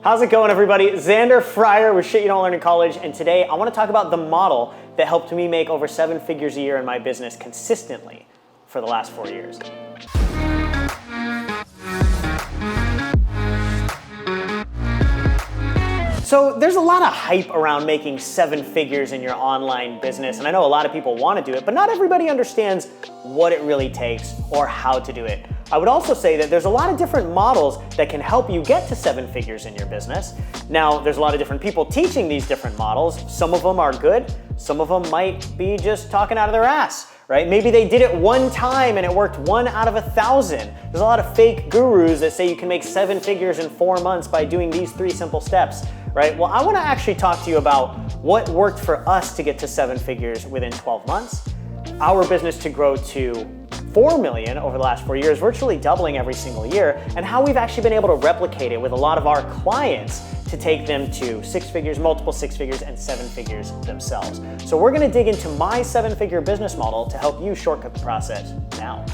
How's it going, everybody? Zander Fryer with Shit You Don't Learn in College, and today I want to talk about the model that helped me make over 7 figures a year in my business consistently for the last 4 years. So there's a lot of hype around making 7 figures in your online business, and I know a lot of people want to do it, but not everybody understands what it really takes or how to do it. I would also say that there's a lot of different models that can help you get to 7 figures in your business. Now, there's a lot of different people teaching these different models. Some of them are good, some of them might be just talking out of their ass, right? Maybe they did it one time and it worked 1 out of 1,000. There's a lot of fake gurus that say you can make 7 figures in 4 months by doing these 3 simple steps, right? Well, I want to actually talk to you about what worked for us to get to 7 figures within 12 months, our business to grow to 4 million over the last 4 years, virtually doubling every single year, and how we've actually been able to replicate it with a lot of our clients to take them to 6 figures, multiple 6 figures, and 7 figures themselves. So we're gonna dig into my 7-figure business model to help you shortcut the process now.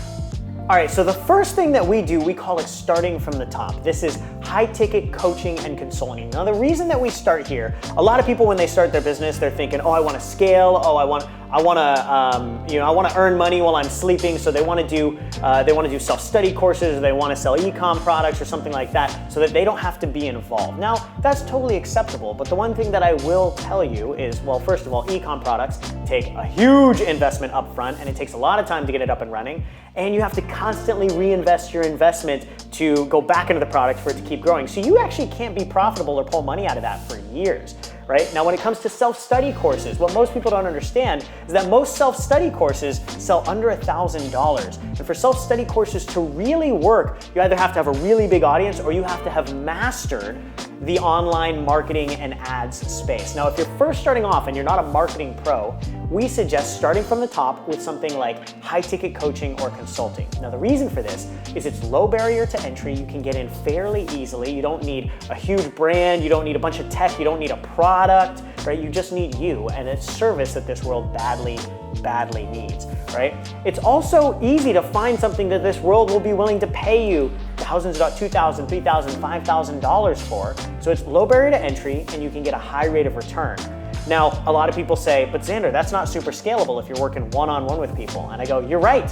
All right, so the first thing that we do, we call it starting from the top. This is high-ticket coaching and consulting. Now, the reason that we start here, a lot of people when they start their business, they're thinking, oh, I want to scale. Oh, I want to earn money while I'm sleeping. So they want to do self-study courses, or they want to sell e-com products or something like that, so that they don't have to be involved. Now, that's totally acceptable. But the one thing that I will tell you is, well, first of all, e-com products take a huge investment up front, and it takes a lot of time to get it up and running. And you have to constantly reinvest your investment to go back into the product for it to keep growing. So you actually can't be profitable or pull money out of that for years, right? Now, when it comes to self-study courses, what most people don't understand is that most self-study courses sell under $1,000. And for self-study courses to really work, you either have to have a really big audience or you have to have mastered the online marketing and ads space. Now, if you're first starting off and you're not a marketing pro, we suggest starting from the top with something like high-ticket coaching or consulting. Now, the reason for this is it's low barrier to entry. You can get in fairly easily. You don't need a huge brand. You don't need a bunch of tech. You don't need a product, right? You just need you and a service that this world badly needs, right? It's also easy to find something that this world will be willing to pay you thousands of $2,000, $3,000, $5,000 for. So it's low barrier to entry and you can get a high rate of return. Now, a lot of people say, but Zander, that's not super scalable if you're working one-on-one with people. And I go, you're right.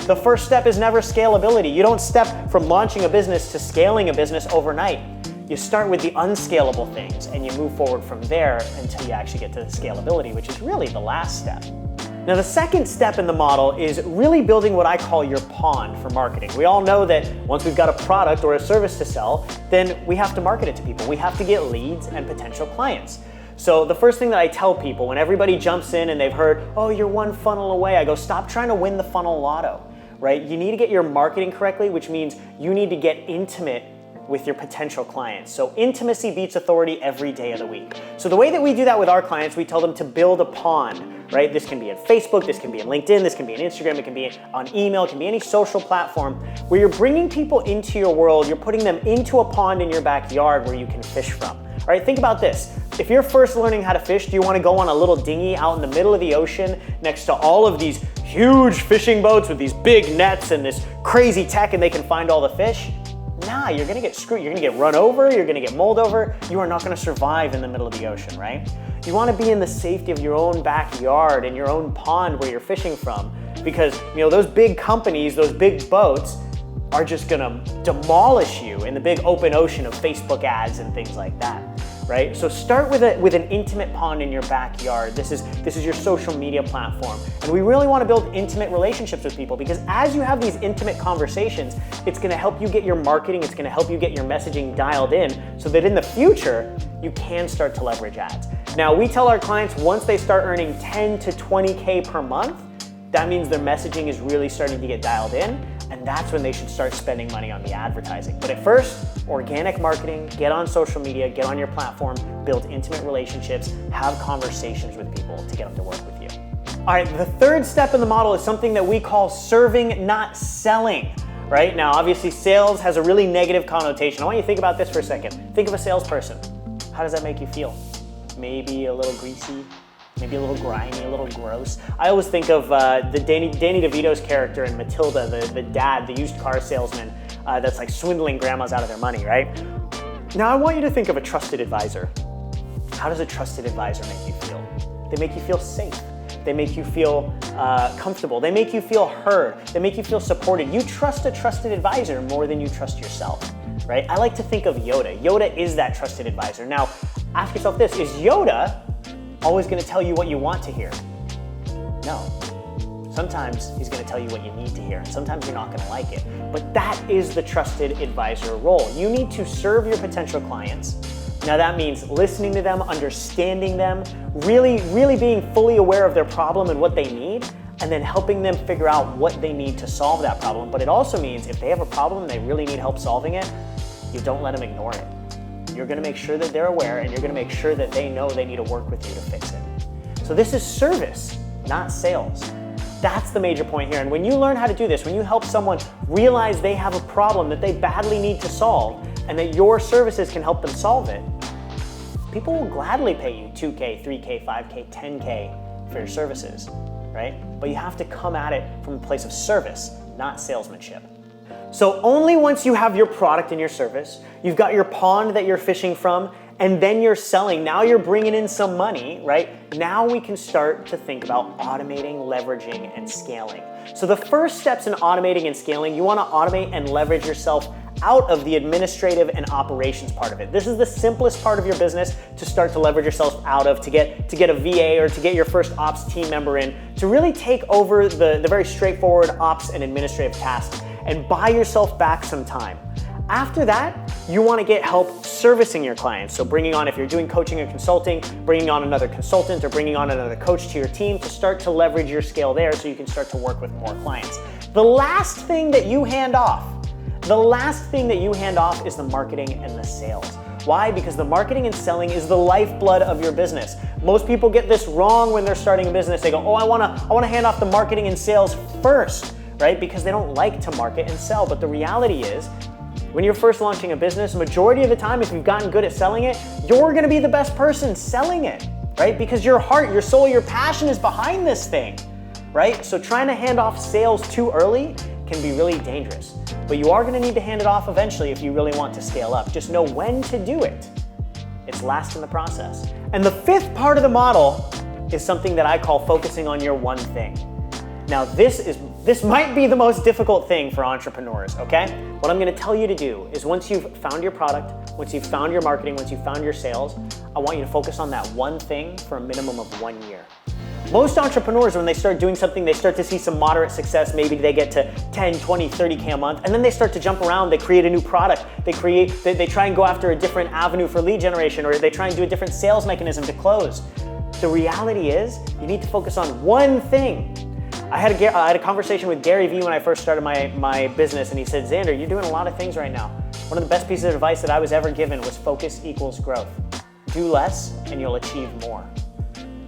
The first step is never scalability. You don't step from launching a business to scaling a business overnight. You start with the unscalable things and you move forward from there until you actually get to the scalability, which is really the last step. Now, the second step in the model is really building what I call your pond for marketing. We all know that once we've got a product or a service to sell, then we have to market it to people. We have to get leads and potential clients. So the first thing that I tell people when everybody jumps in and they've heard, oh, you're one funnel away, I go, stop trying to win the funnel lotto, right? You need to get your marketing correctly, which means you need to get intimate with your potential clients. So intimacy beats authority every day of the week. So the way that we do that with our clients, we tell them to build a pond, right? This can be in Facebook, this can be in LinkedIn, this can be in Instagram, it can be on email, it can be any social platform where you're bringing people into your world, you're putting them into a pond in your backyard where you can fish from. All right, think about this. If you're first learning how to fish, do you want to go on a little dinghy out in the middle of the ocean next to all of these huge fishing boats with these big nets and this crazy tech and they can find all the fish? Nah, you're gonna get screwed. You're gonna get run over, you're gonna get mulled over. You are not gonna survive in the middle of the ocean, right? You wanna be in the safety of your own backyard and your own pond where you're fishing from, because those big companies, those big boats are just gonna demolish you in the big open ocean of Facebook ads and things like that, right? So start with an intimate pond in your backyard. This is your social media platform. And we really want to build intimate relationships with people, because as you have these intimate conversations, it's going to help you get your marketing, it's going to help you get your messaging dialed in so that in the future, you can start to leverage ads. Now, we tell our clients once they start earning 10 to 20K per month, that means their messaging is really starting to get dialed in, and that's when they should start spending money on the advertising. But at first, organic marketing, get on social media, get on your platform, build intimate relationships, have conversations with people to get them to work with you. All right, the third step in the model is something that we call serving, not selling, right? Now, obviously, sales has a really negative connotation. I want you to think about this for a second. Think of a salesperson. How does that make you feel? Maybe a little greasy, maybe a little grimy, a little gross. I always think of the Danny DeVito's character in Matilda, the dad, the used car salesman that's like swindling grandmas out of their money, right? Now I want you to think of a trusted advisor. How does a trusted advisor make you feel? They make you feel safe. They make you feel comfortable. They make you feel heard. They make you feel supported. You trust a trusted advisor more than you trust yourself, right? I like to think of Yoda. Yoda is that trusted advisor. Now, ask yourself this, is Yoda always gonna tell you what you want to hear? No. Sometimes he's gonna tell you what you need to hear, and sometimes you're not gonna like it. But that is the trusted advisor role. You need to serve your potential clients. Now that means listening to them, understanding them, really being fully aware of their problem and what they need, and then helping them figure out what they need to solve that problem. But it also means if they have a problem and they really need help solving it, you don't let them ignore it. You're gonna make sure that they're aware, and you're gonna make sure that they know they need to work with you to fix it. So this is service, not sales. That's the major point here. And when you learn how to do this, when you help someone realize they have a problem that they badly need to solve, and that your services can help them solve it, people will gladly pay you 2K, 3K, 5K, 10K for your services, right? But you have to come at it from a place of service, not salesmanship. So only once you have your product and your service, you've got your pond that you're fishing from, and then you're selling, now you're bringing in some money, right? Now we can start to think about automating, leveraging, and scaling. So the first steps in automating and scaling, you wanna automate and leverage yourself out of the administrative and operations part of it. This is the simplest part of your business to start to leverage yourself out of, to get a VA or to get your first ops team member in, to really take over the very straightforward ops and administrative tasks and buy yourself back some time. After that, you want to get help servicing your clients. So bringing on, if you're doing coaching or consulting, bringing on another consultant or bringing on another coach to your team to start to leverage your scale there so you can start to work with more clients. The last thing that you hand off is the marketing and the sales. Why? Because the marketing and selling is the lifeblood of your business. Most people get this wrong when they're starting a business. They go, oh, I wanna hand off the marketing and sales first, right? Because they don't like to market and sell. But the reality is, when you're first launching a business, majority of the time, if you've gotten good at selling it, you're gonna be the best person selling it, right? Because your heart, your soul, your passion is behind this thing, right? So trying to hand off sales too early can be really dangerous. But you are gonna need to hand it off eventually if you really want to scale up. Just know when to do it. It's last in the process. And the fifth part of the model is something that I call focusing on your one thing. Now this might be the most difficult thing for entrepreneurs, okay? What I'm gonna tell you to do is once you've found your product, once you've found your marketing, once you've found your sales, I want you to focus on that one thing for a minimum of 1 year. Most entrepreneurs, when they start doing something, they start to see some moderate success. Maybe they get to 10, 20, 30K a month, and then they start to jump around. They create a new product. They try and go after a different avenue for lead generation, or they try and do a different sales mechanism to close. The reality is, you need to focus on one thing. I had a conversation with Gary Vee when I first started my business, and he said, Zander, you're doing a lot of things right now. One of the best pieces of advice that I was ever given was focus equals growth. Do less, and you'll achieve more.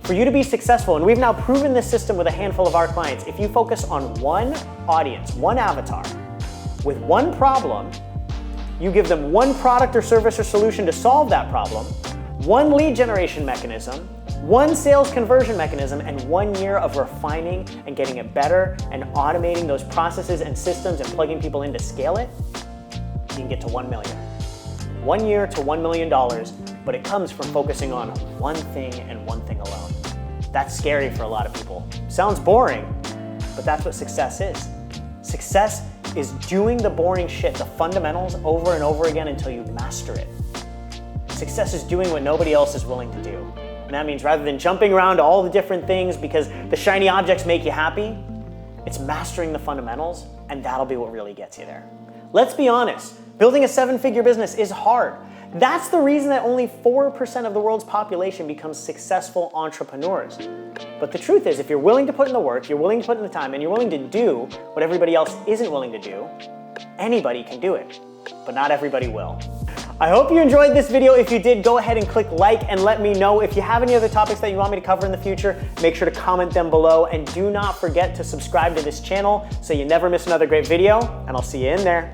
For you to be successful, and we've now proven this system with a handful of our clients, if you focus on one audience, one avatar, with one problem, you give them one product or service or solution to solve that problem, one lead generation mechanism, one sales conversion mechanism, and 1 year of refining and getting it better and automating those processes and systems and plugging people in to scale it, you can get to 1 million. 1 year to $1 million, but it comes from focusing on one thing and one thing alone. That's scary for a lot of people. Sounds boring, but that's what success is. Success is doing the boring shit, the fundamentals, over and over again until you master it. Success is doing what nobody else is willing to do. And that means rather than jumping around to all the different things because the shiny objects make you happy, it's mastering the fundamentals, and that'll be what really gets you there. Let's be honest, building a 7-figure business is hard. That's the reason that only 4% of the world's population becomes successful entrepreneurs. But the truth is, if you're willing to put in the work, you're willing to put in the time, and you're willing to do what everybody else isn't willing to do, anybody can do it, but not everybody will. I hope you enjoyed this video. If you did, go ahead and click like and let me know. If you have any other topics that you want me to cover in the future, make sure to comment them below, and do not forget to subscribe to this channel so you never miss another great video, and I'll see you in there.